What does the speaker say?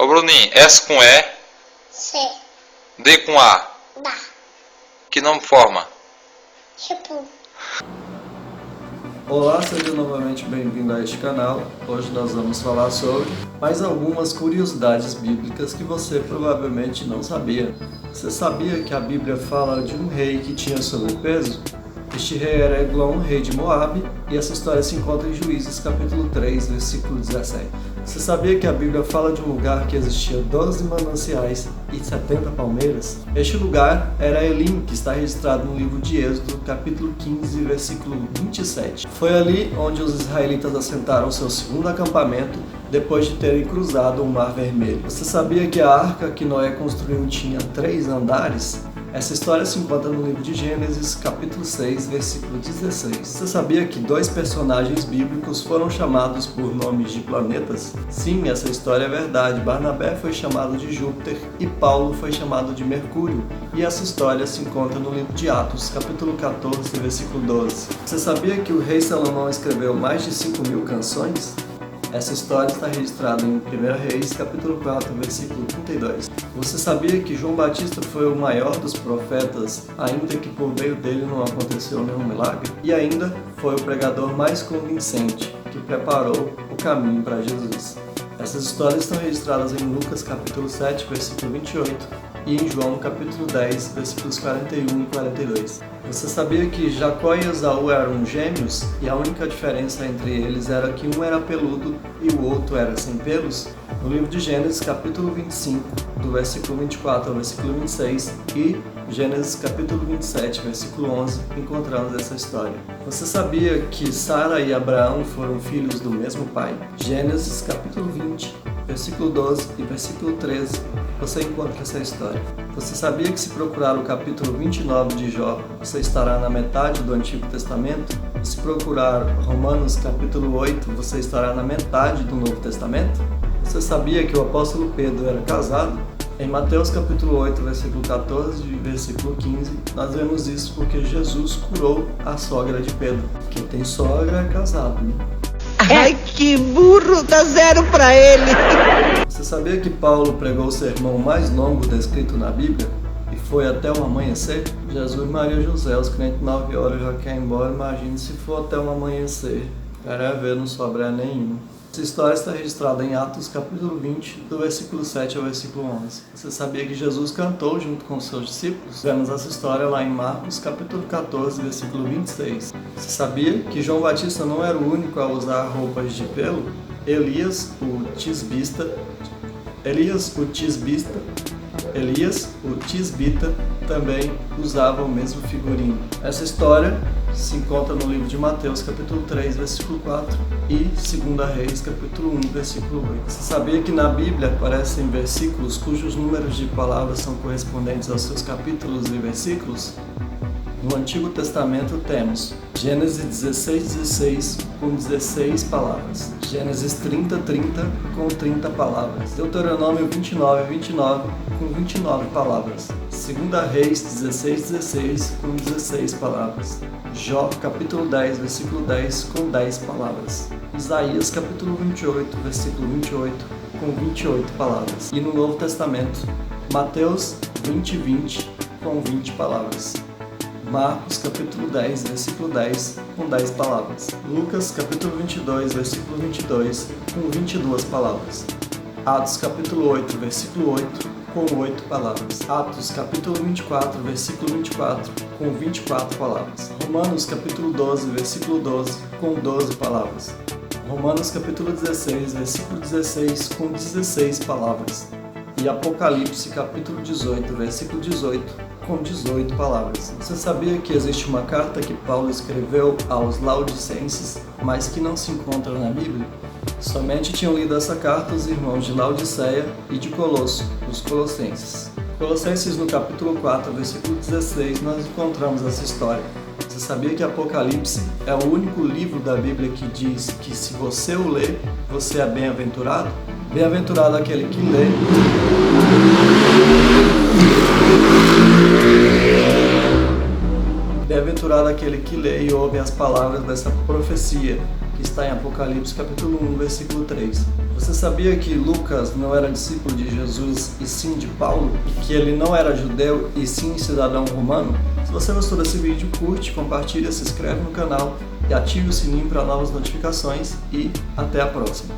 Ô Bruninho, S com E, C, D com A, dá, que nome forma? tipo, Olá, seja novamente bem-vindo a este canal. Hoje nós vamos falar sobre mais algumas curiosidades bíblicas que você provavelmente não sabia. Você sabia que a Bíblia fala de um rei que tinha sobrepeso? Este rei era Eglon, rei de Moabe, e essa história se encontra em Juízes capítulo 3, versículo 17. Você sabia que a Bíblia fala de um lugar que existia 12 mananciais e 70 palmeiras? Este lugar era Elim, que está registrado no livro de Êxodo, capítulo 15, versículo 27. Foi ali onde os israelitas assentaram seu segundo acampamento, depois de terem cruzado o Mar Vermelho. Você sabia que a arca que Noé construiu tinha 3 andares? Essa história se encontra no livro de Gênesis, capítulo 6, versículo 16. Você sabia que 2 personagens bíblicos foram chamados por nomes de planetas? Sim, essa história é verdade. Barnabé foi chamado de Júpiter e Paulo foi chamado de Mercúrio. E essa história se encontra no livro de Atos, capítulo 14, versículo 12. Você sabia que o rei Salomão escreveu mais de 5.000 canções? Essa história está registrada em 1 Reis, capítulo 4, versículo 32. Você sabia que João Batista foi o maior dos profetas, ainda que por meio dele não aconteceu nenhum milagre? E ainda foi o pregador mais convincente, que preparou o caminho para Jesus. Essas histórias estão registradas em Lucas, capítulo 7, versículo 28, e em João, capítulo 10, versículos 41 e 42. Você sabia que Jacó e Esaú eram gêmeos e a única diferença entre eles era que um era peludo e o outro era sem pelos? No livro de Gênesis, capítulo 25, do versículo 24 ao versículo 26, e Gênesis, capítulo 27, versículo 11, encontramos essa história. Você sabia que Sara e Abraão foram filhos do mesmo pai? Gênesis, capítulo 20, versículo 12 e versículo 13, você encontra essa história. Você sabia que se procurar o capítulo 29 de Jó, você estará na metade do Antigo Testamento? E se procurar Romanos capítulo 8, você estará na metade do Novo Testamento? Você sabia que o apóstolo Pedro era casado? Em Mateus capítulo 8, versículo 14 e versículo 15, nós vemos isso porque Jesus curou a sogra de Pedro. Quem tem sogra é casado, né? Ai, que burro, dá 0 pra ele. Você sabia que Paulo pregou o sermão mais longo descrito na Bíblia? E foi até o amanhecer? Jesus, Maria e José, os crentes 9 horas já querem ir embora, imagine se for até o amanhecer. Quero ver, não sobrar nenhum. Essa história está registrada em Atos capítulo 20, do versículo 7 ao versículo 11. Você sabia que Jesus cantou junto com os seus discípulos? Vemos essa história lá em Marcos capítulo 14, versículo 26. Você sabia que João Batista não era o único a usar roupas de pelo? Elias, o tisbita, também usava o mesmo figurino. Essa história se encontra no livro de Mateus, capítulo 3, versículo 4 e 2 Reis, capítulo 1, versículo 8. Você sabia que na Bíblia aparecem versículos cujos números de palavras são correspondentes aos seus capítulos e versículos? No Antigo Testamento temos Gênesis 16:16 com 16 palavras, Gênesis 30:30 com 30 palavras, Deuteronômio 29:29 com 29 palavras, 2 Reis 16:16 com 16 palavras, Jó capítulo 10, versículo 10 com 10 palavras, Isaías capítulo 28, versículo 28 com 28 palavras, e no Novo Testamento, Mateus 20:20 com 20 palavras. Marcos capítulo 10, versículo 10, com 10 palavras. Lucas capítulo 22, versículo 22, com 22 palavras. Atos capítulo 8, versículo 8, com 8 palavras. Atos capítulo 24, versículo 24, com 24 palavras. Romanos capítulo 12, versículo 12, com 12 palavras. Romanos capítulo 16, versículo 16, com 16 palavras. E Apocalipse capítulo 18, versículo 18, com 18 palavras. Você sabia que existe uma carta que Paulo escreveu aos Laodicenses, mas que não se encontra na Bíblia? Somente tinham lido essa carta os irmãos de Laodiceia e de Colosso, os colossenses. Colossenses no capítulo 4, versículo 16, nós encontramos essa história. Você sabia que Apocalipse é o único livro da Bíblia que diz que se você o lê, você é bem-aventurado? Bem-aventurado aquele que lê Bem-aventurado aquele que lê e ouve as palavras dessa profecia, que está em Apocalipse capítulo 1, versículo 3. Você sabia que Lucas não era discípulo de Jesus e sim de Paulo? E que ele não era judeu e sim cidadão romano? Se você gostou desse vídeo, curte, compartilha, se inscreve no canal e ative o sininho para novas notificações e até a próxima.